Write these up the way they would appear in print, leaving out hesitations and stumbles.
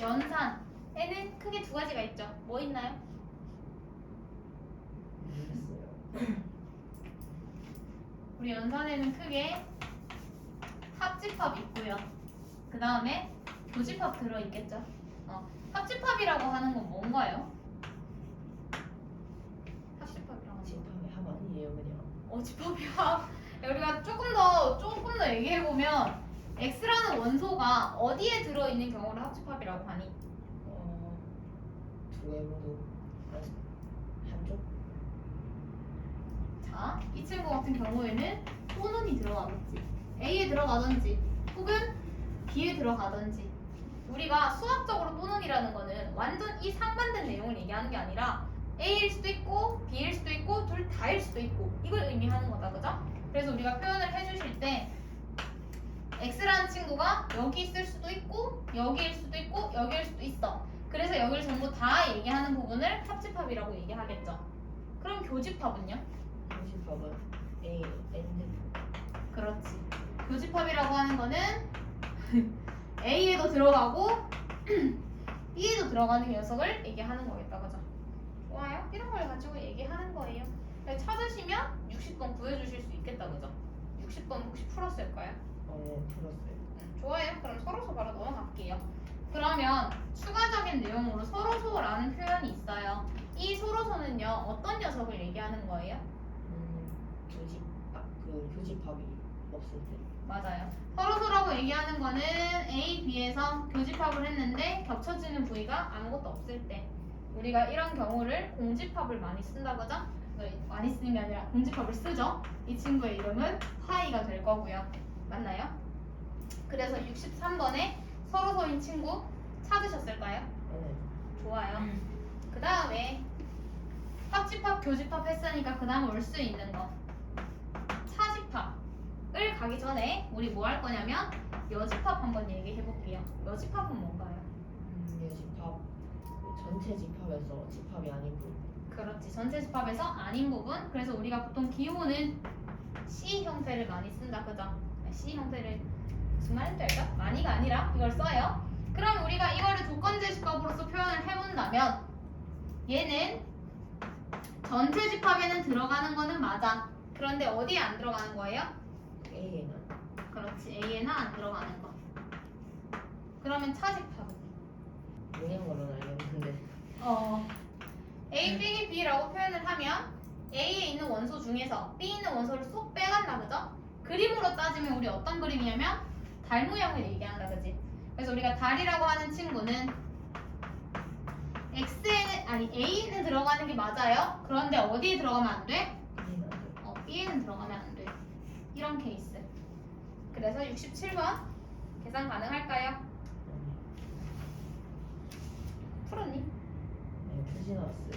연산에는 크게 두 가지가 있죠. 뭐 있나요? 모르겠어요. 우리 연산에는 크게 합집합 있고요. 그 다음에 교집합 들어있겠죠. 합집합이라고 하는 건 뭔가요? 합집합이라고 하는 건 집합의 합 아니에요 그냥. 집합이야. 우리가 조금 더 얘기해보면 X라는 원소가 어디에 들어있는 경우를 합집합이라고 하니? 두 개 모두 한쪽. 자, 이 친구 같은 경우에는 또는이 들어가겠지. A에 들어가든지 혹은 B에 들어가든지. 우리가 수학적으로 또는이라는 거는 완전 이 상반된 내용을 얘기하는 게 아니라 A일 수도 있고 B일 수도 있고 둘 다일 수도 있고 이걸 의미하는 거다, 그죠? 그래서 우리가 표현을 해주실 때 X라는 친구가 여기 있을 수도 있고 여기일 수도 있고 여기일 수도 있어. 그래서 여기를 전부 다 얘기하는 부분을 합집합이라고 얘기하겠죠. 그럼 교집합은요? 교집합은 A, N. 그렇지. 교집합이라고 하는 거는 A에도 들어가고 B에도 들어가는 녀석을 얘기하는 거겠다, 그죠? 좋아요. 이런 걸 가지고 얘기하는 거예요. 찾으시면 60번 구해주실 수 있겠다, 그죠? 60번 혹시 풀었을까요? 풀었어요. 좋아요. 그럼 서로소 바로 넘어갈게요. 그러면 추가적인 내용으로 서로소라는 표현이 있어요. 이 서로소는요 어떤 녀석을 얘기하는 거예요? 교집합이 없을 때. 맞아요. 서로소라고 얘기하는 거는 A, B에서 교집합을 했는데 겹쳐지는 부위가 아무것도 없을 때 우리가 이런 경우를 공집합을 많이 쓴다, 그죠? 많이 쓰는 게 아니라 공집합을 쓰죠. 이 친구의 이름은 파이가 될 거고요. 맞나요? 그래서 63번에 서로소인 친구 찾으셨을까요? 네. 좋아요. 그 다음에 합집합, 교집합 했으니까 그 다음 올 수 있는 거 차집합을 가기 전에 우리 뭐 할 거냐면 여집합 한번 얘기해 볼게요. 여집합은 뭔가요? 집합 전체 집합에서 집합이 아닌 부분. 그렇지. 전체 집합에서 아닌 부분. 그래서 우리가 보통 기호는 C 형태를 많이 쓴다, 그죠? C 형태를 무슨 말인지 알죠? 많이가 아니라 이걸 써요. 그럼 우리가 이거를 조건제 집합으로서 표현을 해본다면 얘는 전체 집합에는 들어가는 거는 맞아. 그런데 어디에 안 들어가는 거예요? A에는 그렇지. A에는 안 들어가는 거. 그러면 차집합은? 용량으로는 알겠는데. A 빼기 B라고 표현을 하면 A에 있는 원소 중에서 B에 있는 원소를 쏙 빼간다, 그죠? 그림으로 따지면 우리 어떤 그림이냐면 달 모양을 얘기한다, 그지? 그래서 우리가 달이라고 하는 친구는 A에는 들어가는 게 맞아요. 그런데 어디에 들어가면 안 돼? B는 안 돼. B에는 들어가면 안 돼. 이런 케이스. 그래서 67번 계산 가능할까요? 풀었니? 네, 표시 나왔어요.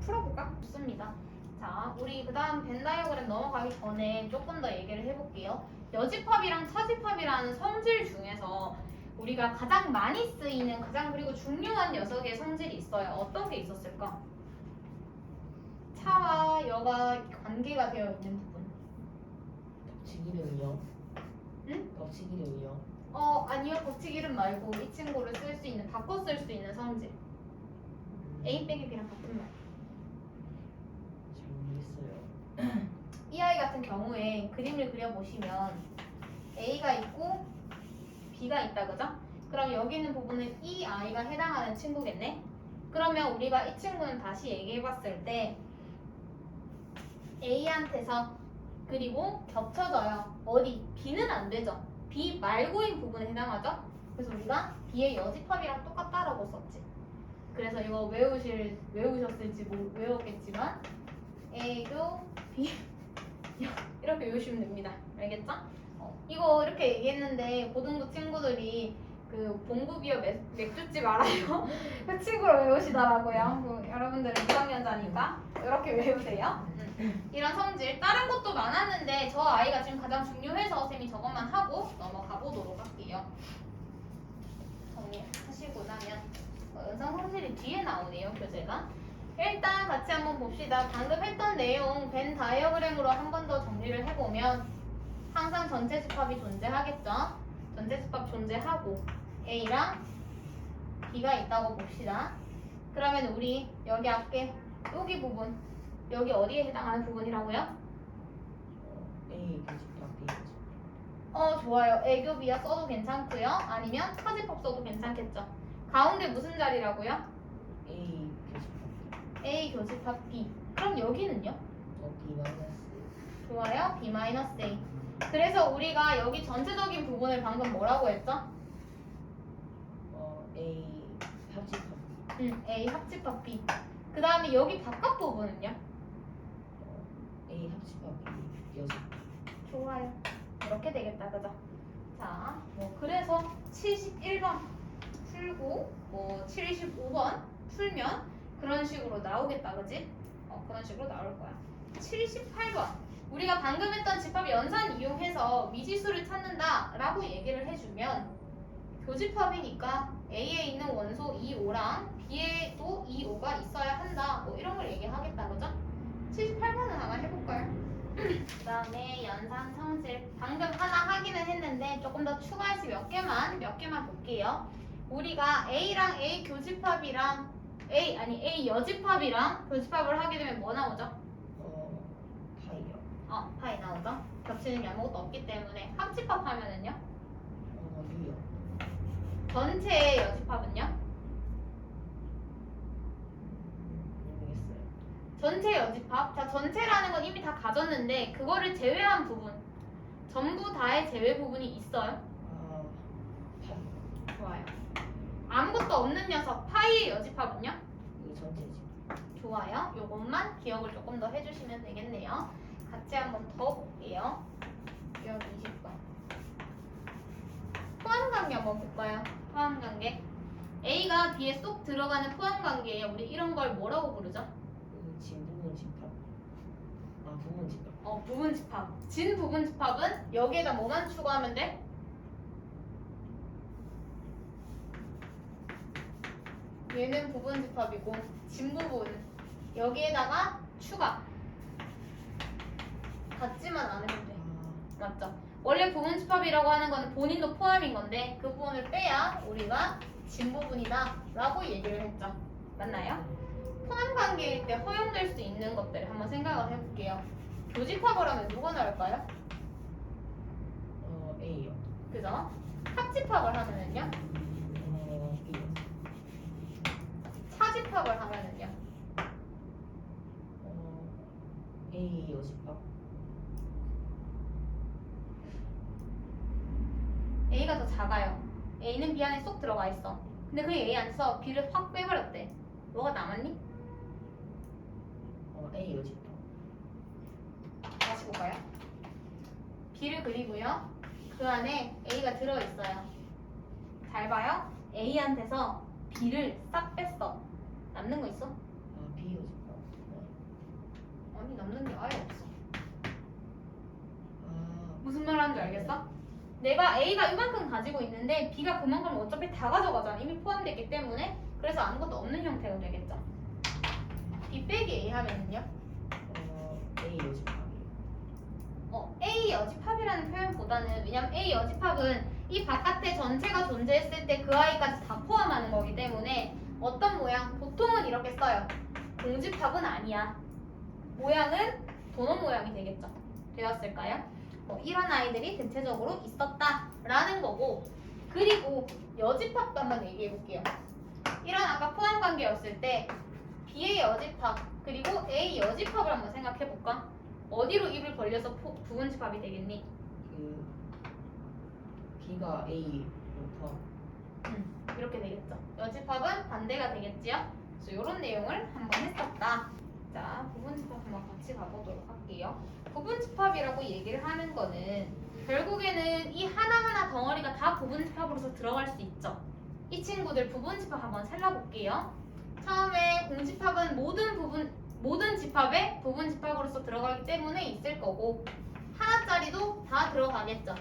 풀어볼까? 좋습니다. 자, 우리 그 다음 벤 다이어그램 넘어가기 전에 조금 더 얘기를 해볼게요. 여집합이랑 차집합이라는 성질 중에서 우리가 가장 많이 쓰이는 그리고 중요한 녀석의 성질이 있어요. 어떤 게 있었을까? 차와 여가 관계가 되어 있는 부분. 덮치기름이요. 응? 덮치기름이요. 아니요. 곱치기름 말고 이 친구를 쓸 수 있는, 바꿔 쓸 수 있는 성질. A 빼기 B랑 같은 말. 잘 모르겠어요. 이 아이 같은 경우에 그림을 그려보시면 A가 있고 B가 있다, 그죠? 그럼 여기 있는 부분은 이 아이가 해당하는 친구겠네? 그러면 우리가 이 친구는 다시 얘기해봤을 때 A한테서 그리고 겹쳐져요. 어디? B는 안 되죠. B 말고인 부분에 해당하죠? 그래서 우리가 B의 여집합이랑 똑같다라고 썼지. 그래서 이거 외우셨을지 외웠겠지만 A도 B 이렇게 외우시면 됩니다. 알겠죠? 이거 이렇게 얘기했는데 고등부 친구들이 그 봉구비어 맥주집 알아요? 그 친구를 외우시더라고요. 여러분들은 2학년자니까 이렇게 외우세요. 이런 성질 다른 것도 많았는데 저 아이가 지금 가장 중요해서 쌤이 저것만 하고 넘어가 보도록 할게요. 정리하시고 나면 연상 성질이 뒤에 나오네요, 교재가. 일단 같이 한번 봅시다. 방금 했던 내용 벤 다이어그램으로 한 번 더 정리를 해보면 항상 전체 집합이 존재하겠죠. 전체 집합 존재하고 A랑 B가 있다고 봅시다. 그러면 우리 여기 앞에 여기 부분 여기 어디에 해당하는 부분이라고요? A 교집합 B 교집합. 좋아요. 애교 B야 써도 괜찮고요. 아니면 사집합 써도 괜찮겠죠. 가운데 무슨 자리라고요? A 교집합 A 교집합 B. 그럼 여기는요? B 마이너스 좋아요. B-A. 그래서 우리가 여기 전체적인 부분을 방금 뭐라고 했죠? A 합집합 A 합집합 B. 그 다음에 여기 바깥 부분은요? A 합집합 B 여집합. 좋아요. 이렇게 되겠다. 그죠? 자, 그래서 71번 풀고 75번 풀면 그런 식으로 나오겠다. 그지? 그런 식으로 나올 거야. 78번. 우리가 방금 했던 집합 연산 이용해서 미지수를 찾는다라고 얘기를 해주면 교집합이니까 A에 있는 원소 2,5랑 B에도 2,5가 있어야 한다. 이런 걸 얘기하겠다. 그죠? 78번은 한번 해볼까요? 그 다음에 연산 성질. 방금 하나 하기는 했는데 조금 더 추가해서 몇 개만 볼게요. 우리가 A랑 A 교집합이랑 A 여집합이랑 교집합을 하게 되면 뭐 나오죠? 파이요. 파이 나오죠? 겹치는 게 아무것도 없기 때문에 합집합 하면은요? 유요. 전체의 여집합은요? 모르겠어요. 전체 여집합. 자, 전체라는 건 이미 다 가졌는데 그거를 제외한 부분. 전부 다의 제외 부분이 있어요. 파이. 좋아요. 아무것도 없는 녀석 파이의 여집합은요? 이거 전체지. 좋아요. 요것만 기억을 조금 더 해주시면 되겠네요. 같이 한번 더 볼게요. 역 20번. 포함관계 한번 볼까요? 포함관계. A가 B에 쏙 들어가는 포함관계예요. 우리 이런 걸 뭐라고 부르죠? 진 부분 집합. 부분 집합. 부분 집합. 진 부분 집합은 여기에다 뭐만 추가하면 돼? 얘는 부분 집합이고 진 부분 여기에다가 추가. 같지만 않으면 돼. 맞죠? 원래 부분 집합이라고 하는 거는 본인도 포함인 건데 그 부분을 빼야 우리가 진 부분이다 라고 얘기를 했죠. 맞나요? 포함 관계일 때 허용될 수 있는 것들을 한번 생각을 해볼게요. 교집합을 하면 누가 나올까요? A요. 그죠? 합집합을 하면은요? B요. 차집합을 하면은요? A 여집합. A가 더 작아요. A는 B 안에 쏙 들어가 있어. 근데 그 A 안에서 B를 확 빼버렸대. 뭐가 남았니? A 여집합. 다시 볼까요? B를 그리고요. 그 안에 A가 들어있어요. 잘 봐요. A한테서 B를 싹 뺐어. 남는 거 있어? B 여집합. 아니 남는 게 아예 없어. 아, 무슨 말 하는 줄 알겠어? 내가 A가 이만큼 가지고 있는데 B가 그만큼 어차피 다 가져가잖아. 이미 포함되기 때문에. 그래서 아무것도 없는 형태가 되겠죠. B 빼기 A 하면은요? A 여집합. A 여집합이라는 표현보다는 왜냐면 A 여집합은 이 바깥에 전체가 존재했을 때 그 아이까지 다 포함하는 거기 때문에 어떤 모양? 보통은 이렇게 써요. 공집합은 아니야. 모양은 도넛 모양이 되겠죠. 되었을까요? 이런 아이들이 대체적으로 있었다라는 거고 그리고 여집합도 한번 얘기해 볼게요. 이런 아까 포함 관계였을 때 B의 여집합 그리고 A 여집합을 한번 생각해 볼까? 어디로 입을 벌려서 부분 집합이 되겠니? B가 A 포함. 이렇게 되겠죠. 여집합은 반대가 되겠지요. 그래서 이런 내용을 한번 했었다. 자, 부분 집합 한번 같이 가보도록 할게요. 부분 집합이라고 얘기를 하는 거는 결국에는 이 하나하나 덩어리가 다 부분 집합으로서 들어갈 수 있죠. 이 친구들 부분 집합 한번 살려볼게요. 처음에 공집합은 모든 집합에 부분 집합으로서 들어가기 때문에 있을 거고 하나짜리도 다 들어가겠죠.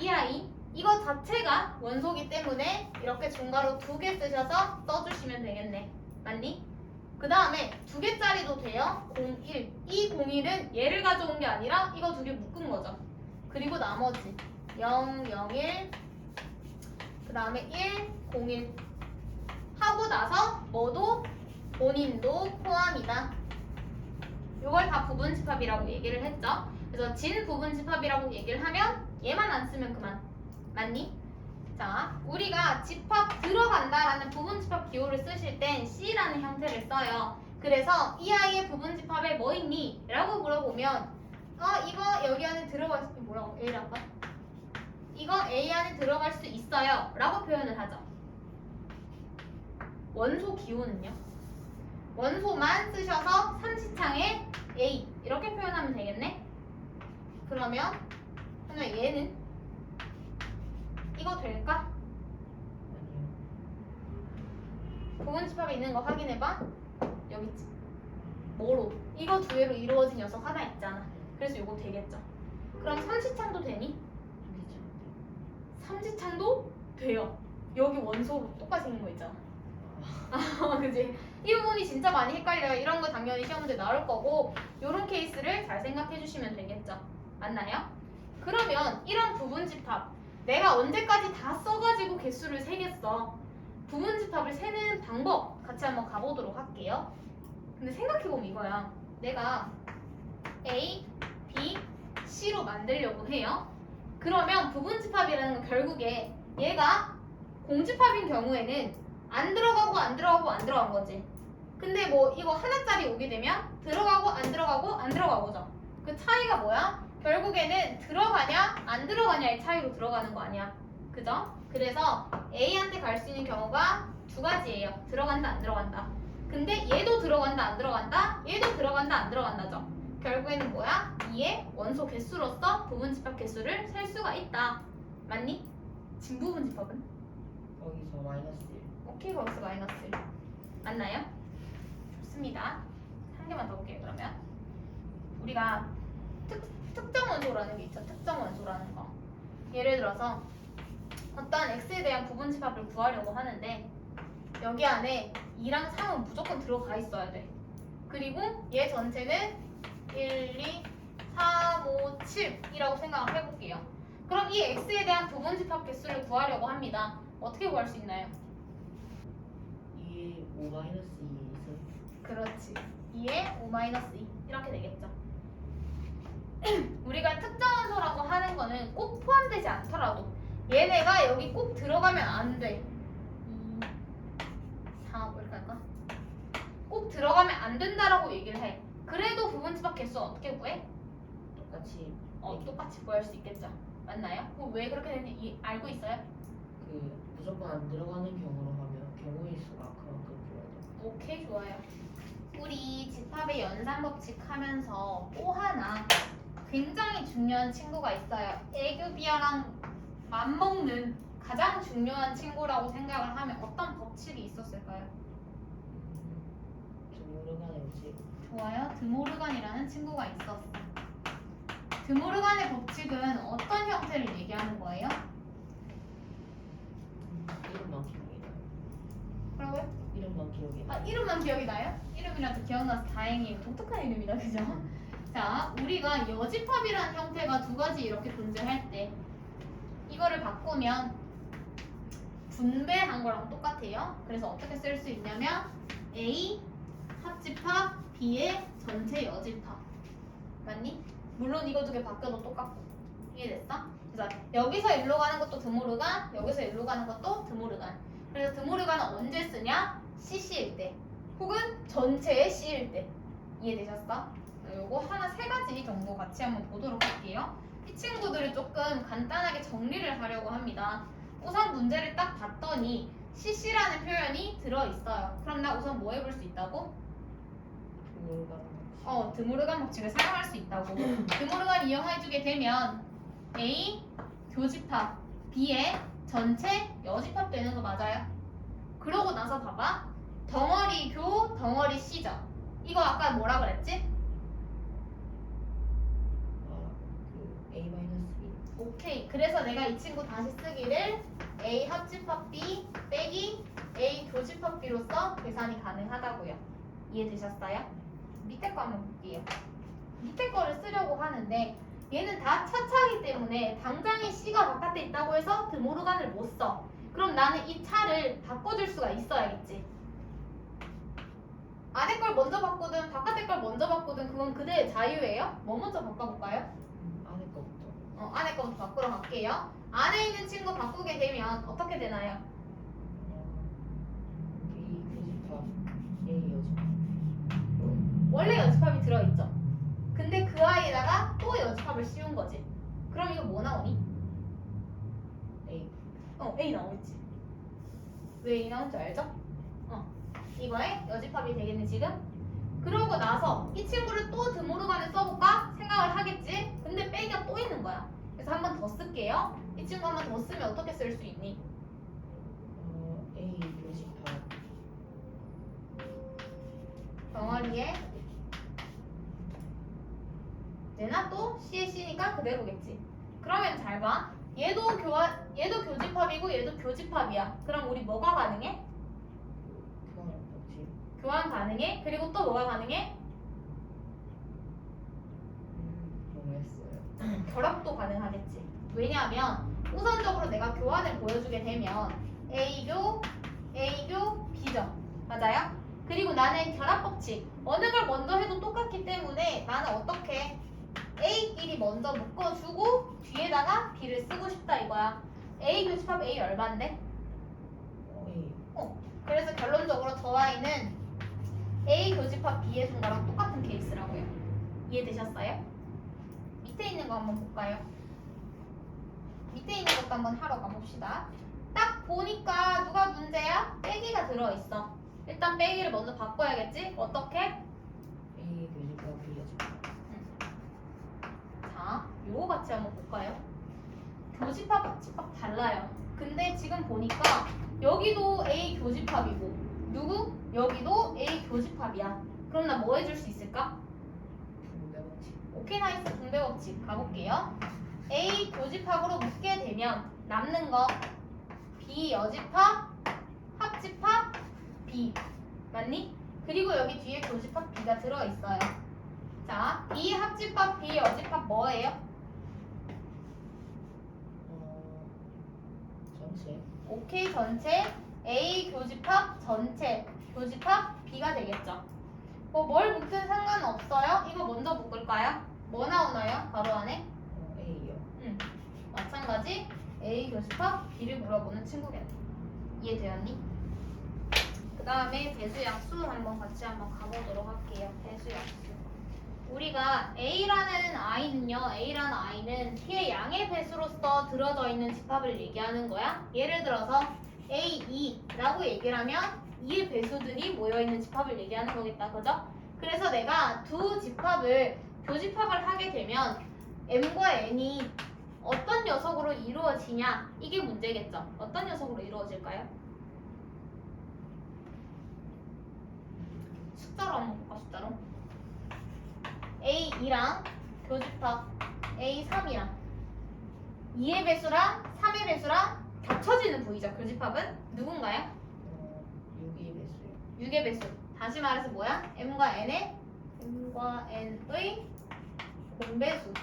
이 아이 이거 자체가 원소기 때문에 이렇게 중괄호 2개 쓰셔서 써주시면 되겠네. 맞니? 그 다음에 2개짜리도 돼요. 01. 이 01은 얘를 가져온 게 아니라 이거 2개 묶은 거죠. 그리고 나머지 0, 0, 1, 그 다음에 1, 0, 1 하고 나서 뭐도 본인도 포함이다. 이걸 다 부분집합이라고 얘기를 했죠. 그래서 진 부분집합이라고 얘기를 하면 얘만 안 쓰면 그만. 맞니? 자, 우리가 집합 들어간다라는 부분집합 기호를 쓰실 땐 C라는 형태를 써요. 그래서 이 아이의 부분집합에 뭐 있니? 라고 물어보면 이거 여기 안에 들어갈 수 뭐라고? A란 거? 이거 A 안에 들어갈 수 있어요 라고 표현을 하죠. 원소 기호는요? 원소만 쓰셔서 삼지창에 A 이렇게 표현하면 되겠네? 그러면 얘는 이거 될까? 아니요. 부분집합에 있는 거 확인해봐. 여기 있지. 뭐로? 이거 두 개로 이루어진 녀석 하나 있잖아. 그래서 이거 되겠죠. 그럼 삼지창도 되니? 삼지창도 돼요. 여기 원소로 똑같이 생긴 거 있잖아. 그지? 이 부분이 진짜 많이 헷갈려요. 이런 거 당연히 시험 문제 나올 거고 이런 케이스를 잘 생각해 주시면 되겠죠. 맞나요? 그러면 이런 부분집합 내가 언제까지 다 써가지고 개수를 세겠어. 부분집합을 세는 방법 같이 한번 가보도록 할게요. 근데 생각해보면 이거야. 내가 A, B, C로 만들려고 해요. 그러면 부분집합이라는 건 결국에 얘가 공집합인 경우에는 안 들어가고 안 들어가고 안 들어간 거지. 근데 뭐 이거 하나짜리 오게 되면 들어가고 안 들어가고 안 들어가고죠. 그 차이가 뭐야? 결국에는 들어가냐 안 들어가냐의 차이로 들어가는 거 아니야. 그죠? 그래서 A한테 갈 수 있는 경우가 두 가지예요. 들어간다 안 들어간다. 근데 얘도 들어간다 안 들어간다. 얘도 들어간다 안 들어간다죠. 결국에는 뭐야? 2의 원소 개수로서 부분집합 개수를 셀 수가 있다. 맞니? 진부분집합은? 거기서 마이너스 1. 오케이, 거기서 마이너스 1. 맞나요? 좋습니다. 한 개만 더 볼게요. 그러면 우리가 특정 원소라는 게 있죠. 특정 원소라는 거. 예를 들어서 어떤 x에 대한 부분집합을 구하려고 하는데 여기 안에 2랑 3은 무조건 들어가 있어야 돼. 그리고 얘 전체는 1, 2, 3, 5, 7이라고 생각을 해볼게요. 그럼 이 x에 대한 부분집합 개수를 구하려고 합니다. 어떻게 구할 수 있나요? 2에 5 마이너스 2 있어요. 그렇지. 2에 5-2 이렇게 되겠죠. 우리가 특정 원소라고 하는 거는 꼭 포함되지 않더라도 얘네가 여기 꼭 들어가면 안 돼. 2, 4, 뭐 이렇게 할까? 꼭 들어가면 안 된다라고 얘기를 해. 그래도 부분집합 개수 어떻게 구해? 똑같이 똑같이 구할 수 있겠죠. 맞나요? 그럼 왜 그렇게 되는지 알고 있어요? 그 무조건 안 들어가는 경우로 하면 경우의 수가 그만큼 줘야 돼. 오케이, 좋아요. 우리 집합의 연산 법칙 하면서 또 하나 굉장히 중요한 친구가 있어요. 애교비어랑 맞먹는 가장 중요한 친구라고 생각을 하면 어떤 법칙이 있었을까요? 드모르간의 법칙. 좋아요. 드모르간이라는 친구가 있었어. 드모르간의 법칙은 어떤 형태를 얘기하는 거예요? 이름만 기억이 나요. 뭐라고요? 이름만 기억이 나요. 이름만 기억이 나요? 이름이라도 기억나서 다행이에요. 독특한 이름이다, 그죠? 자, 우리가 여집합이라는 형태가 두 가지 이렇게 존재할 때 이거를 바꾸면 분배한 거랑 똑같아요. 그래서 어떻게 쓸 수 있냐면 A 합집합 B의 전체 여집합. 맞니? 물론 이거 두 개 바뀌어도 똑같고. 이해됐어? 그래서 여기서 일로 가는 것도 드모르간, 여기서 일로 가는 것도 드모르간. 그래서 드모르간은 언제 쓰냐? CC일 때 혹은 전체의 C일 때. 이해되셨어? 요거 하나 세 가지 정도 같이 한번 보도록 할게요. 이 친구들을 조금 간단하게 정리를 하려고 합니다. 우선 문제를 딱 봤더니 CC라는 표현이 들어있어요. 그럼 나 우선 뭐 해볼 수 있다고? 드모르간 법칙. 드모르간 법칙을 사용할 수 있다고. 드모르간 이용해주게 되면 A 교집합 B의 전체 여집합 되는 거 맞아요? 그러고 나서 봐봐. 덩어리 교 덩어리 C죠. 이거 아까 뭐라 그랬지? 그 A 마이너스 2. 오케이. 그래서 내가 이 친구 다시 쓰기를 A 합집합 B 빼기 A 교집합 B로서 계산이 가능하다고요. 이해되셨어요? 밑에 거 한번 볼게요. 밑에 거를 쓰려고 하는데 얘는 다 차차이기 때문에 당장에 C가 바깥에 있다고 해서 드모르간을 못 써. 그럼 나는 이 차를 숫자를 바꿔줄 수가 있어야겠지. 안에 걸 먼저 바꾸든 바깥에 걸 먼저 바꾸든 그건 그대의 자유예요. 뭐 먼저 바꿔볼까요? 안에 거부터. 안에 거부터 바꾸러 갈게요. 안에 있는 친구 바꾸게 되면 어떻게 되나요? B 교집합 A 여집합. 원래 여집합이 들어있죠. 근데 그 아이에다가 또 여집합을 씌운 거지. 그럼 이거 뭐 나오니? A. A 나오겠지. 왜 A 나온 줄 알죠? 이거에 여집합이 되겠네 지금. 그러고 나서 이 친구를 또 드모르간에 써볼까 생각을 하겠지. 근데 빼기가 또 있는 거야. 그래서 한 번 더 쓸게요. 이 친구 한 번 더 쓰면 어떻게 쓸 수 있니? A 교집합 덩어리에 얘나 또 C에 C니까 그대로겠지. 그러면 잘 봐. 얘도 교집합이고 얘도 교집합이야. 그럼 우리 뭐가 가능해? 교환 법칙. 교환 가능해? 그리고 또 뭐가 가능해? 모르겠어요. 결합도 가능하겠지. 왜냐하면 우선적으로 내가 교환을 보여주게 되면 A교, B죠. 맞아요? 그리고 나는 결합 법칙. 어느 걸 먼저 해도 똑같기 때문에 나는 어떻게 A끼리 먼저 묶어주고 뒤에다가 B를 쓰고 싶다 이거야. A 교집합 A 얼마인데? A. 그래서 결론적으로 저 아이는 A 교집합 B의 준 거랑 똑같은 케이스라고요. 이해되셨어요? 밑에 있는 거 한번 볼까요? 밑에 있는 것도 한번 하러 가봅시다. 딱 보니까 누가 문제야? 빼기가 들어있어. 일단 빼기를 먼저 바꿔야겠지? 어떻게? A 교집합 B 여집합. 자, 요거 같이 한번 볼까요? 교집합, 합집합 달라요. 근데 지금 보니까 여기도 A 교집합이고 누구? 여기도 A 교집합이야. 그럼 나 뭐 해줄 수 있을까? 붕대 법칙. 오케이 나이스 붕대 법칙 가볼게요. A 교집합으로 묶게 되면 남는 거 B 여집합, 합집합, B 맞니? 그리고 여기 뒤에 교집합 B가 들어있어요. 자, B 합집합, B 여집합 뭐예요? 전체. 오케이 전체 A 교집합 전체 교집합 B가 되겠죠. 뭘 묶든 상관은 없어요. 이거 먼저 묶을까요? 뭐 나오나요? 바로 안에? A요. 마찬가지 A 교집합 B를 물어보는 친구겠네. 이해되었니? 그 다음에 배수약수 한번 같이 한번 가보도록 할게요. 배수약수. 우리가 A라는 I는 T의 양의 배수로서 들어져 있는 집합을 얘기하는 거야. 예를 들어서 A2라고 얘기를 하면 2의 배수들이 모여있는 집합을 얘기하는 거겠다. 그죠? 그래서 내가 두 집합을 교집합을 하게 되면 M과 N이 어떤 녀석으로 이루어지냐 이게 문제겠죠. 어떤 녀석으로 이루어질까요? 숫자로 한번 볼까? 숫자로 A2랑 교집합 A3이랑 2의 배수랑 3의 배수랑 겹쳐지는 부위죠. 교집합은 누군가요? 6의 배수요. 6의 배수. 다시 말해서 뭐야? M과 N의 공배수인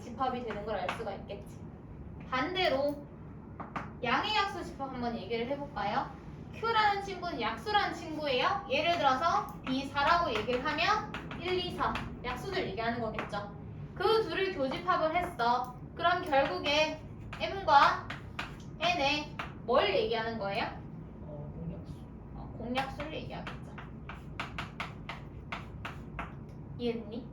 집합이 되는 걸 알 수가 있겠지. 반대로 양의 약수 집합 한번 얘기를 해볼까요? Q라는 친구는 약수라는 친구예요. 예를 들어서 B4라고 얘기를 하면 1, 2, 4 약수들 얘기하는 거겠죠. 그 둘을 교집합을 했어. 그럼 결국에 M과 N에 뭘 얘기하는 거예요? 공약수. 공약수를 얘기하겠죠. 이해됐니?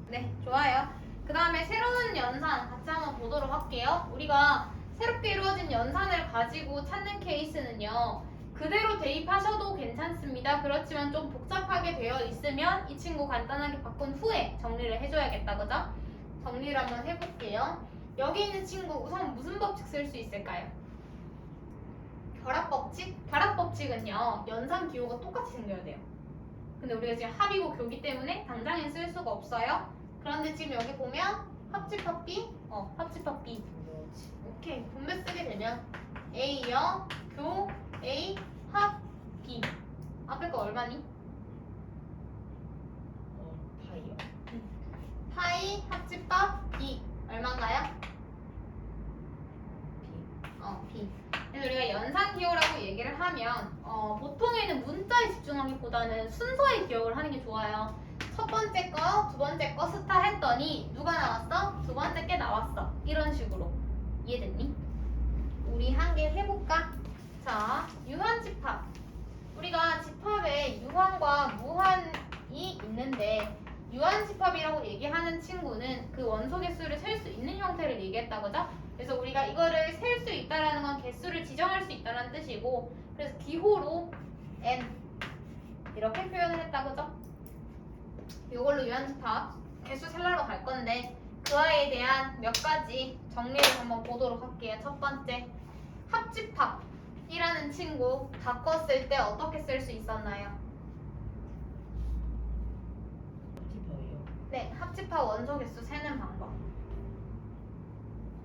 네, 좋아요. 그 다음에 새로운 연산 같이 한번 보도록 할게요. 우리가 새롭게 이루어진 연산을 가지고 찾는 케이스는요. 그대로 대입하셔도 괜찮습니다. 그렇지만 좀 복잡하게 되어 있으면 이 친구 간단하게 바꾼 후에 정리를 해줘야겠다. 그죠? 정리를 한번 해볼게요. 여기 있는 친구 우선 무슨 법칙 쓸 수 있을까요? 결합법칙? 결합법칙은요. 연산 기호가 똑같이 생겨야 돼요. 근데 우리가 지금 합이고 교기 때문에 당장엔 쓸 수가 없어요. 그런데 지금 여기 보면 합집합 B? 합집합 B. 오케이. 분배 쓰게 되면 A요, 교, A, 합, B. 앞에 거 얼마니? 파이요. 파이, 합집합 B. 얼마인가요? B. B. 그래서 이제 우리가 연산기호라고 얘기를 하면 보통에는 문자에 집중하기보다는 순서에 기억을 하는 게 좋아요. 첫 번째 거, 두 번째 거 스타 했더니 누가 나왔어? 두 번째 게 나왔어. 이런 식으로. 이해됐니? 우리 한 개 해볼까? 자, 유한집합. 우리가 집합에 유한과 무한이 있는데 유한집합이라고 얘기하는 친구는 그 원소 개수를 셀 수 있는 형태를 얘기했다 그죠? 그래서 우리가 이거를 셀 수 있다라는 건 개수를 지정할 수 있다는 뜻이고 그래서 기호로 n 이렇게 표현을 했다 그죠? 이걸로 유한집합 개수 셀러로 갈 건데 그 아이에 대한 몇 가지 정리를 한번 보도록 할게요. 첫 번째, 합집합이라는 친구 바꿨을 때 어떻게 쓸 수 있었나요? 티파이요. 네, 합집합 원소 개수 세는 방법.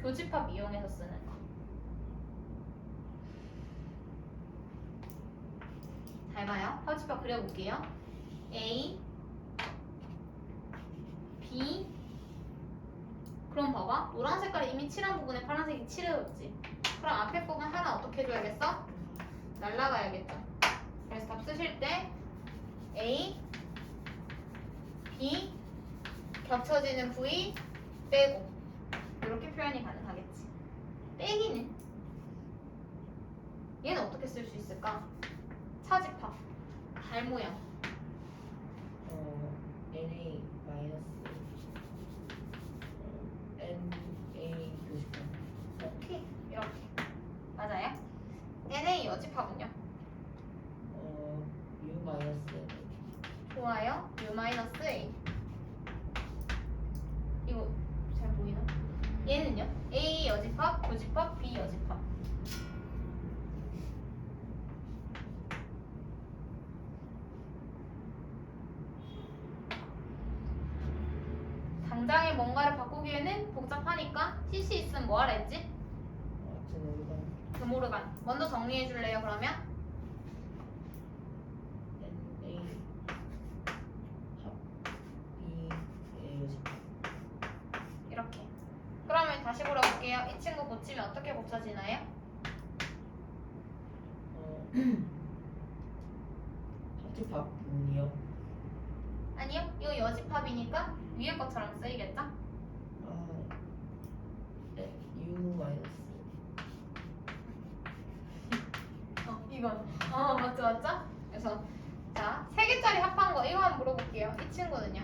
교집합 이용해서 쓰는 거. 잘 봐요. 합집합 그려볼게요. A, B. 그럼 봐봐. 노란 색깔이 이미 칠한 부분에 파란색이 칠해졌지. 그럼 앞에 부분 하나 어떻게 해줘야겠어? 날라가야겠죠. 그래서 답 쓰실 때 A, B 겹쳐지는 V 빼고 이렇게 표현이 가능하겠지. 빼기는 얘는 어떻게 쓸 수 있을까? 차집합 달 모양. NA 마이너스 NA 교집합. 오케이 이렇게 맞아요? NA 여집합은요? U 마이너스 좋아요. U-A 이거 잘 보이나? 얘는요? A 여집합, 교집합, B 여집합. 당장에 뭔가를 바꾸기에는 복잡하니까 CC 있으면 뭐 하라 했지? 드모르간. 먼저 정리해 줄래요 그러면? NA 합 B의 교집합. 이렇게. 그러면 다시 물어볼게요. 이 친구 고치면 어떻게 고쳐지나요? 합집합 문이요. 아니요. 이거 여집합이니까 위에 것처럼 쓰이겠죠? U 마이너스 이건. 맞죠? 그래서 자, 3개짜리 합한 거 이거 한번 물어볼게요. 이 친구는요?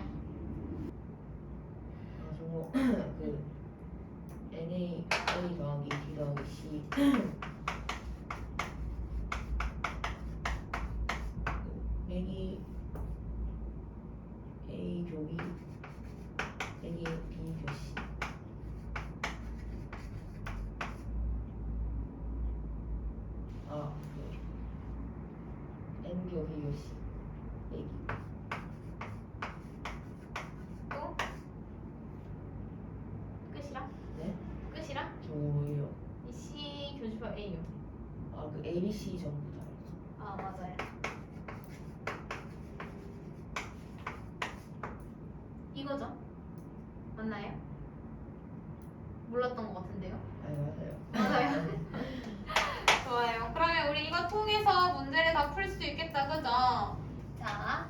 저거 그 NA A 더하기 B 더하기 C A A 교비 A B 교시. N 교비 교시 A 또? 끝이랑? 네? 끝이랑? 저요. 이 C 교집합 A요. 그 A, B, C 전부 다. 맞아요. 이거죠? 맞나요? 몰랐던 것 같은데요? 맞아요. 맞아요. 좋아요. 그러면 우리 이거 통해서 문제를 다 풀 수 있겠다, 그죠? 자,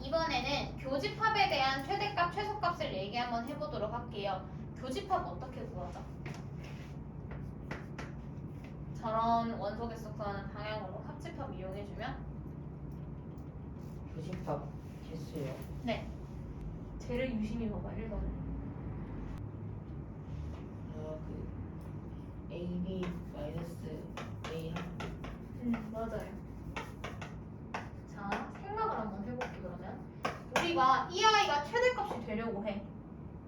이번에는 교집합에 대한 최대값, 최소값을 얘기 한번 해보도록 할게요. 교집합 어떻게 구하죠? 저런 원소 개수 구하는 방향으로 합집합 이용해주면 교집합 개수요. 네. 쟤를 유심히 봐봐, 1번은. 그 A, B 마이너스 A 합. 맞아요. 자, 생각을 한번 해볼게 그러면. 우리가 이 아이가 최대값이 되려고 해.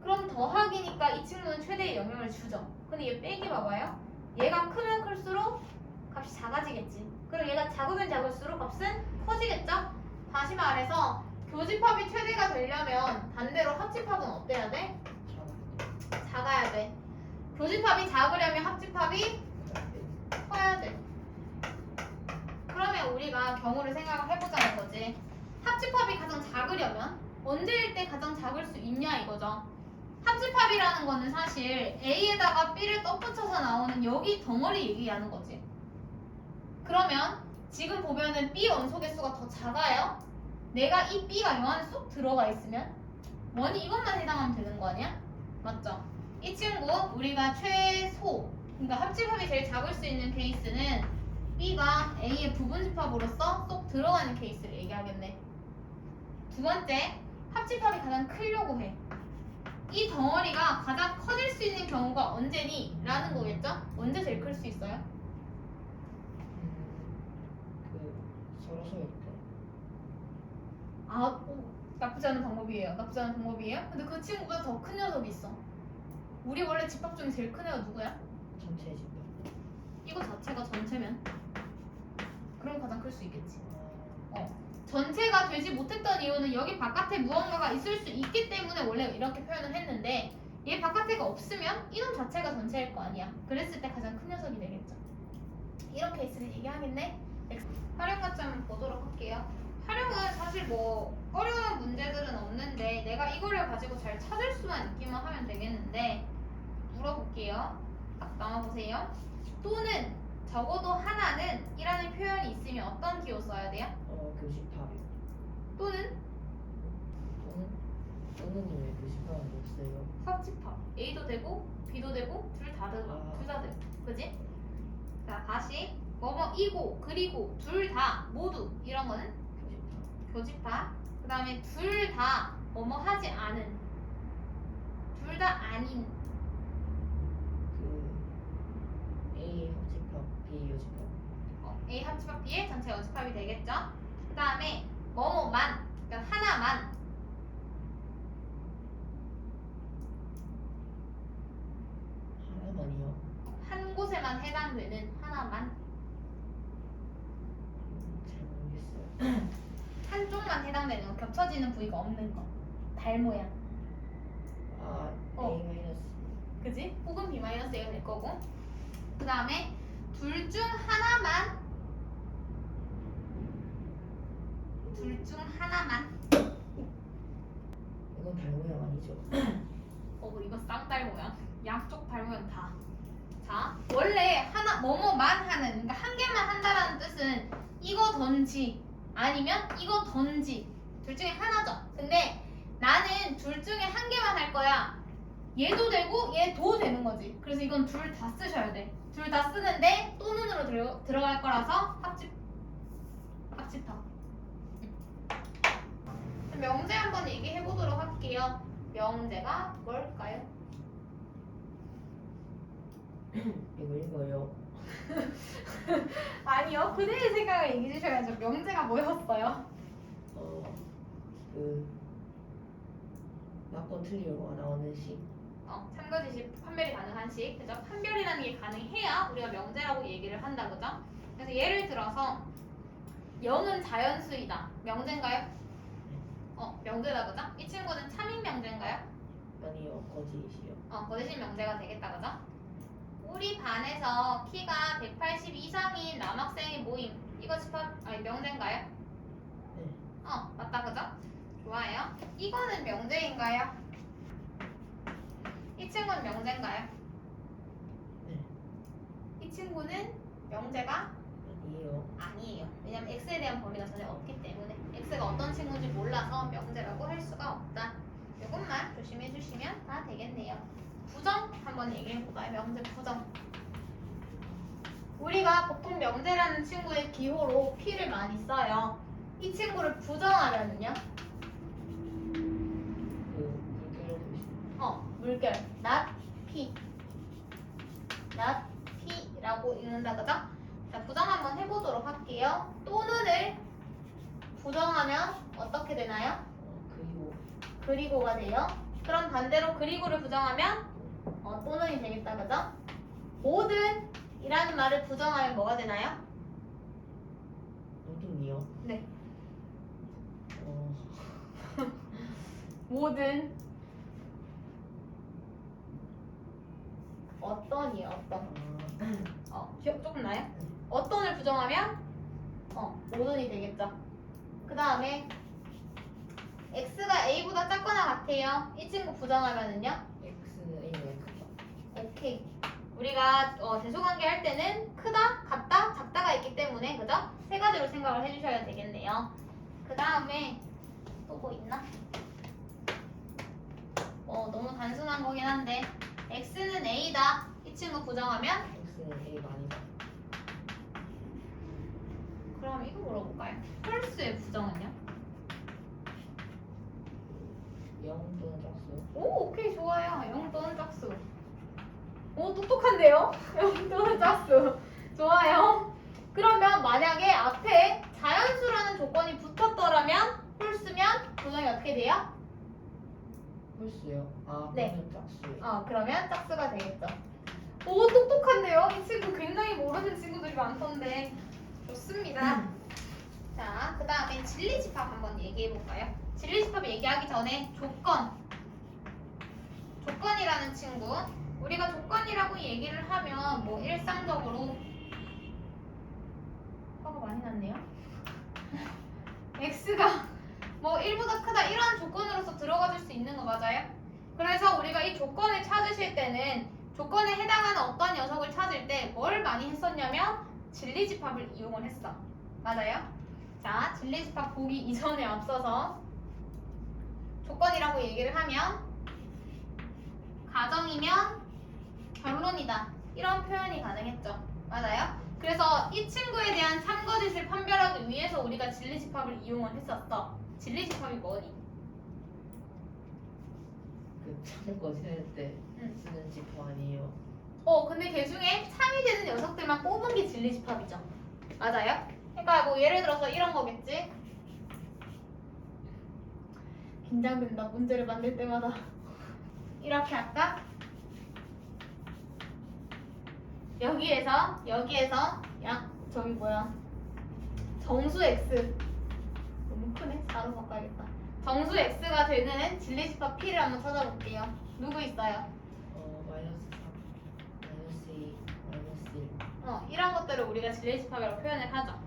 그럼 더하기니까 이 친구는 최대의 영향을 주죠. 근데 얘 빼기 봐봐요. 얘가 크면 클수록 값이 작아지겠지. 그리고 얘가 작으면 작을수록 값은 커지겠죠? 다시 말해서 교집합이 최대가 되려면 반대로 합집합은 어때야 돼? 작아야 돼. 교집합이 작으려면 합집합이 커야 돼. 그러면 우리가 경우를 생각을 해보자는 거지. 합집합이 가장 작으려면 언제일 때 가장 작을 수 있냐 이거죠. 합집합이라는 거는 사실 A에다가 B를 덧붙여서 나오는 여기 덩어리 얘기하는 거지. 그러면 지금 보면은 B 원소의 수가 더 작아요. 내가 이 B가 요 안에 쏙 들어가 있으면 뭐니 이것만 해당하면 되는 거 아니야? 맞죠? 이 친구 우리가 최소 그러니까 합집합이 제일 작을 수 있는 케이스는 B가 A의 부분집합으로서 쏙 들어가는 케이스를 얘기하겠네. 두 번째, 합집합이 가장 크려고 해. 이 덩어리가 가장 커질 수 있는 경우가 언제니? 라는 거겠죠? 언제 제일 클 수 있어요? 서로 서 있대. 나쁘지 않은 방법이에요. 나쁘지 않은 방법이에요. 근데 그 친구보다 더 큰 녀석이 있어. 우리 원래 집합 중에 제일 큰 애가 누구야? 전체 집합. 이거 자체가 전체면 그럼 가장 클 수 있겠지. 전체가 되지 못했던 이유는 여기 바깥에 무언가가 있을 수 있기 때문에 원래 이렇게 표현을 했는데 얘 바깥에가 없으면 이놈 자체가 전체일 거 아니야. 그랬을 때 가장 큰 녀석이 되겠죠. 이런 케이스를 얘기하겠네. 활용 같이 한번 보도록 할게요. 활용은 사실 뭐 어려운 문제들은 없는데 내가 이거를 가지고 잘 찾을 수만 있기만 하면 되겠는데 물어볼게요. 딱 나와보세요. 또는 적어도 하나는 이라는 표현이 있으면 어떤 기호 써야 돼요? 교집합이요. 또는 또는 왜 교집합은 못 써요? 합집합. A도 되고 B도 되고 둘 다 되고 둘 다 되고 그지? 자 다시 뭐뭐 이고 그리고 둘 다 모두 이런 거는 교집합. 교집합. 그 다음에 둘 다 뭐뭐 하지 않은 둘 다 아닌 A 합집합, B 요집합. A 합집합 B의 전체 여집합이 되겠죠? 그 다음에 뭐뭐만 그러니까 하나만 하나만이요? 한 곳에만 해당되는 하나만 잘 모르겠어요. 한쪽만 해당되는 거 겹쳐지는 부위가 없는 거 달 모양 A 마이너스. 그지? 혹은 B-A가 될 거고 그 다음에 둘 중 하나만 이건 달 모양 아니죠? 이거 쌍달 모양 양쪽 달 모양 다. 자 원래 하나 뭐뭐만 하는 그러니까 한 개만 한다라는 뜻은 이거 던지 아니면 이거 던지 둘 중에 하나죠. 근데 나는 둘 중에 한 개만 할 거야. 얘도 되고 얘도 되는 거지. 그래서 이건 둘 다 쓰셔야 돼. 둘 다 쓰는데 또는으로 들어갈 거라서 합집합. 명제 한번 얘기해 보도록 할게요. 명제가 뭘까요? 이거 읽어요. 아니요. 그대의 생각을 얘기해 주셔야죠. 명제가 뭐였어요? 맞고 틀리고가 나오는 식. 참고지시 판별이 가능한 식. 그죠? 판별이라는 게 가능해야 우리가 명제라고 얘기를 한다. 그죠? 그래서 예를 들어서 0은 자연수이다. 명제인가요? 명제다. 그죠? 이 친구는 참인 명제인가요? 아니요, 거짓이요. 거짓인 명제가 되겠다. 그죠? 우리 반에서 키가 180 이상인 남학생의 모임. 이거 명제인가요? 네. 맞다. 그죠? 좋아요. 이거는 명제인가요? 이 친구는 명제인가요? 네. 이 친구는 명제가 아니에요. 아니에요. 왜냐면 x에 대한 범위가 전혀 없기 때문에 x가 어떤 친구인지 몰라서 명제라고 할 수가 없다. 이것만 조심해 주시면 다 되겠네요. 부정 한번 얘기해 볼까요? 명제 부정. 우리가 보통 명제라는 친구의 기호로 p를 많이 써요. 이 친구를 부정하면은요? 물결 교집. 물결 not p 라고 읽는다. 그죠? 자, 부정 한번 해보도록 할게요. 또는을 부정하면 어떻게 되나요? 그리고가 돼요. 그럼 반대로 그리고를 부정하면 또는이 되겠다. 그죠? 모든 이라는 말을 부정하면 뭐가 되나요? 모든이요? 네. 모든 어떤이에요. 어떤. 기억 조금 나요? 어떤을 부정하면 모든이 되겠죠. 그 다음에 x가 a보다 작거나 같아요. 이 친구 부정하면은요? X는 A보다 크다. 오케이. 우리가 대소관계 할 때는 크다, 같다, 작다가 있기 때문에 그죠? 생각을 해주셔야 되겠네요. 그 다음에 또 뭐 있나? 너무 단순한 거긴 한데 x는 a다. 이 친구 부정하면 x는 a가 아니다. 그럼 이거 물어볼까요? 홀수의 부정은요? 0 또는 짝수. 오, 오케이, 좋아요. 0 또는 짝수. 오, 똑똑한데요? 0 또는 짝수. 좋아요. 그러면 만약에 앞에 자연수라는 조건이 붙었더라면 홀수면 부정이 어떻게 돼요? 홀수요? 아, 네. 그러면 짝수예요. 그러면 짝수가 되겠죠. 오, 똑똑한데요? 이 친구 굉장히 모르는 친구들이 많던데. 좋습니다. 자, 그 다음에 진리집합 한번 얘기해볼까요? 진리집합 얘기하기 전에 조건이라는 친구. 우리가 조건이라고 얘기를 하면 뭐 일상적으로 화가 많이 났네요. x가 뭐 1보다 크다 이런 조건으로서 들어가 줄 수 있는 거 맞아요? 그래서 우리가 이 조건을 찾으실 때는 조건에 해당하는 어떤 녀석을 찾을 때 뭘 많이 했었냐면 진리집합을 이용을 했어. 맞아요? 자, 진리집합 보기 이전에 앞서서 조건이라고 얘기를 하면 가정이면 결론이다. 이런 표현이 가능했죠. 맞아요? 그래서 이 친구에 대한 참거짓을 판별하기 위해서 우리가 진리집합을 이용을 했었어. 진리집합이 뭐니? 그 참고 지낼 때 응. 쓰는 집합 아니에요? 근데 그 중에 참이 되는 녀석들만 뽑은 게 진리집합이죠. 맞아요? 그러니까 뭐 예를 들어서 이런 거겠지? 긴장된다. 문제를 만들 때마다. 이렇게 할까? 여기에서 저기 뭐야? 정수 x 너무 크네. 4로 바꿔야겠다. 정수 x가 되는 진리집합 p를 한번 찾아볼게요. 누구 있어요? 마이너스 3, 마이너스 2, 마이너스 1. 이런 것들을 우리가 진리집합이라고 표현을 하죠.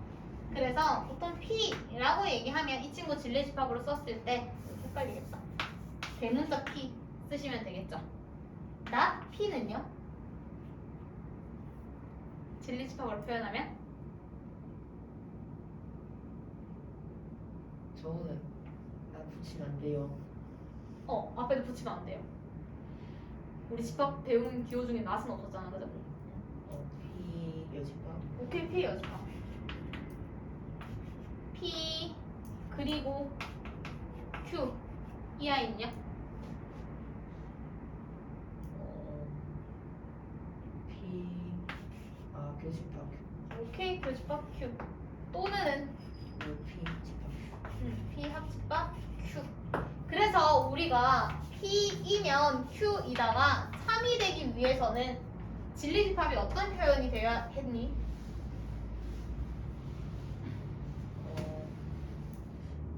그래서 보통 p라고 얘기하면 이 친구 진리집합으로 썼을 때 헷갈리겠다. 대문자 p 쓰시면 되겠죠. 나 p는요? 진리집합으로 표현하면 저거는 붙이면 안 돼요. 앞에도 붙이면 안 돼요. 우리 집합 배운 기호 중에 낫은 없었잖아, 그죠? P 여집합. 오케이, P 여집합. P 그리고 Q 이 아이는요? P 교집합. 오케이, 교집합 Q 또는 P 집합. P 합집합 Q. 그래서 우리가 P이면 Q이다가 3이 되기 위해서는 진리집합이 어떤 표현이 되어야 했니?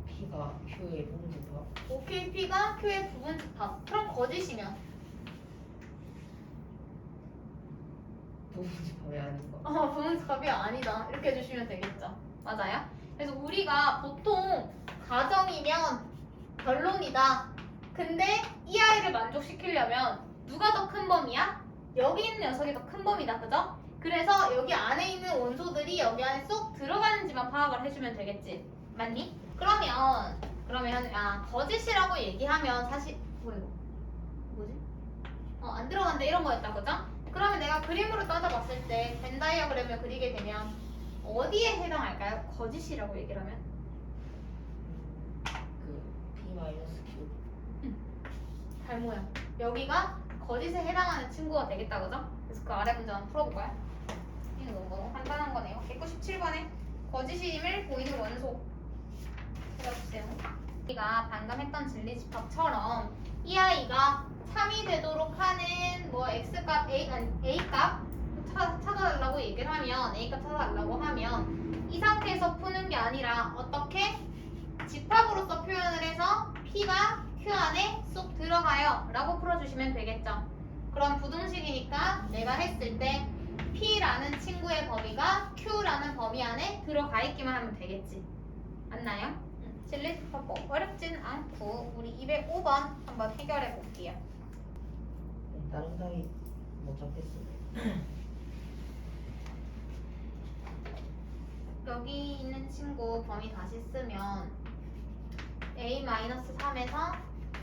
P가 Q의 부분집합. 오케이, P가 Q의 부분집합. 그럼 거짓이면 부분집합이 아닌 거. 부분집합이 아니다. 이렇게 해주시면 되겠죠. 맞아요? 그래서 우리가 보통 가정이면 결론이다. 근데 이 아이를 만족시키려면 누가 더 큰 범위야? 여기 있는 녀석이 더 큰 범위다. 그죠? 그래서 여기 안에 있는 원소들이 여기 안에 쏙 들어가는지만 파악을 해주면 되겠지. 맞니? 그러면 거짓이라고 얘기하면 사실 뭐지? 안 들어간대 이런 거였다. 그죠? 그러면 내가 그림으로 따져봤을 때 벤 다이어그램을 그리게 되면 어디에 해당할까요? 거짓이라고 얘기를 하면? P 마이너스 Q. 달 모양. 여기가 거짓에 해당하는 친구가 되겠다. 그죠? 그래서 그 아래 문제 한번 풀어볼까요? 이거 너무 간단한 거네요. 197번에 거짓임을 보이는 원소 찾아주세요. 우리가 방금 했던 진리집합처럼 이 아이가 3이 되도록 하는 뭐 x값 a값 찾아달라고 얘기를 하면 a값 찾아달라고 하면 이 상태에서 푸는 게 아니라 어떻게 집합으로서 표현을 해서 p가 q 안에 쏙 들어가요 라고 풀어주시면 되겠죠. 그럼 부등식이니까 내가 했을 때 p라는 친구의 범위가 q라는 범위 안에 들어가 있기만 하면 되겠지. 맞나요? 진리집합 뭐 어렵진 않고 우리 205번 한번 해결해 볼게요. 다른 답이 못 잡겠어요. 여기 있는 친구 범위 다시 쓰면 a-3에서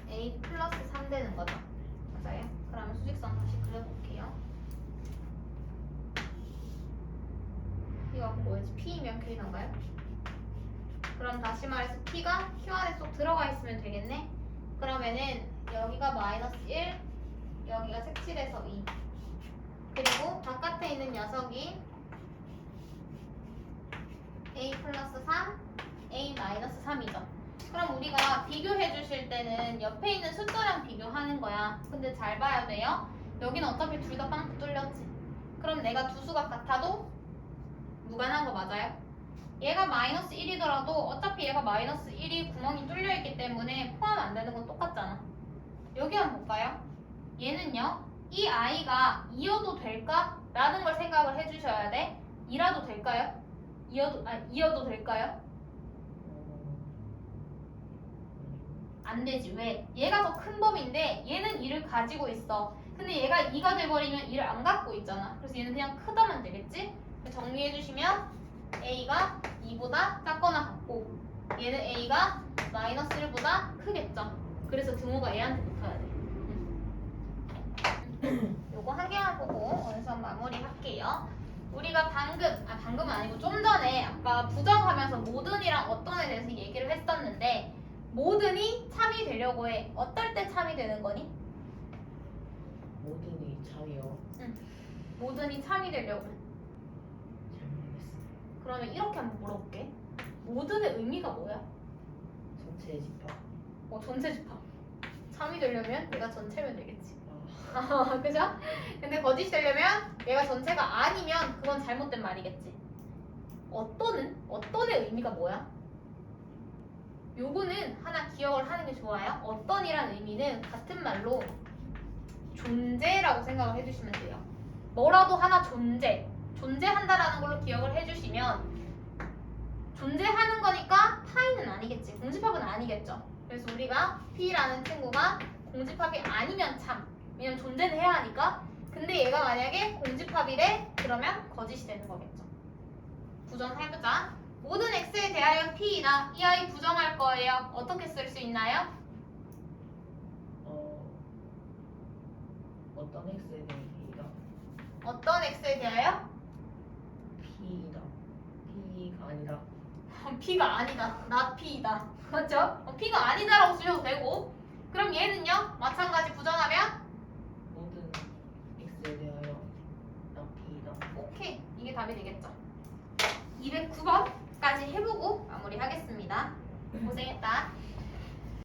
a 플러스 3 되는 거죠. 맞아요? 그러면 수직선 다시 그려볼게요. 이거 뭐였지? P이면 K인가요? 그럼 다시 말해서 P가 Q 안에 쏙 들어가 있으면 되겠네? 그러면은 여기가 마이너스 1, 여기가 색칠해서 2. 그리고 바깥에 있는 녀석이 A 플러스 3, A 마이너스 3이죠. 그럼 우리가 비교해 주실 때는 옆에 있는 숫자랑 비교하는 거야. 근데 잘 봐야 돼요. 여기는 어차피 둘 다 빵꾸 뚫렸지. 그럼 내가 두 수가 같아도 무관한 거 맞아요? 얘가 마이너스 1이더라도 어차피 얘가 마이너스 1이 구멍이 뚫려 있기 때문에 포함 안 되는 건 똑같잖아. 여기 한번 볼까요? 얘는요, 이 아이가 이어도 될까? 라는 걸 생각을 해주셔야 돼. 이라도 될까요? 이어도 될까요? 안 되지. 왜? 얘가 더 큰 범위인데 얘는 2를 가지고 있어. 근데 얘가 2가 돼버리면 2를 안 갖고 있잖아. 그래서 얘는 그냥 크다면 되겠지? 정리해주시면 A가 2보다 작거나 같고 얘는 A가 마이너스 1보다 크겠죠. 그래서 등호가 얘한테 붙어야 돼. 요거 한 개만 보고 원선 마무리 할게요. 우리가 방금은 아니고 좀 전에 아까 부정하면서 모든이랑 어떤에 대해서 얘기를 했었는데 모든이 참이 되려고 해. 어떨 때 참이 되는 거니? 모든이 참이요. 모든이 참이 되려고 해. 잘 모르겠어요. 그러면 이렇게 한번 물어볼게. 모든의 의미가 뭐야? 전체 집합. 전체 집합. 참이 되려면 얘가 전체면 되겠지. 아, 그죠? 근데 거짓이 되려면 얘가 전체가 아니면 그건 잘못된 말이겠지. 어떤의 의미가 뭐야? 요거는 하나 기억을 하는 게 좋아요. 어떤이라는 의미는 같은 말로 존재라고 생각을 해주시면 돼요. 뭐라도 하나 존재한다라는 걸로 기억을 해주시면 존재하는 거니까 파이는 아니겠지. 공집합은 아니겠죠. 그래서 우리가 P라는 친구가 공집합이 아니면 참. 왜냐면 존재는 해야 하니까. 근데 얘가 만약에 공집합이래 그러면 거짓이 되는 거겠죠. 부정해보자. 모든 x에 대하여 P이다. 이 아이 부정할 거예요. 어떻게 쓸 수 있나요? 어떤 x에 대한 P이다. 어떤 x에 대하여? P이다. P가 아니다. P가 아니다. not P이다. 맞죠? P가 아니다라고 쓰셔도 되고. 그럼 얘는요? 마찬가지 부정하면? 모든 x에 대하여 P이다. 오케이. 이게 답이 되겠죠. 209번까지 해보고 마무리하겠습니다. 고생했다.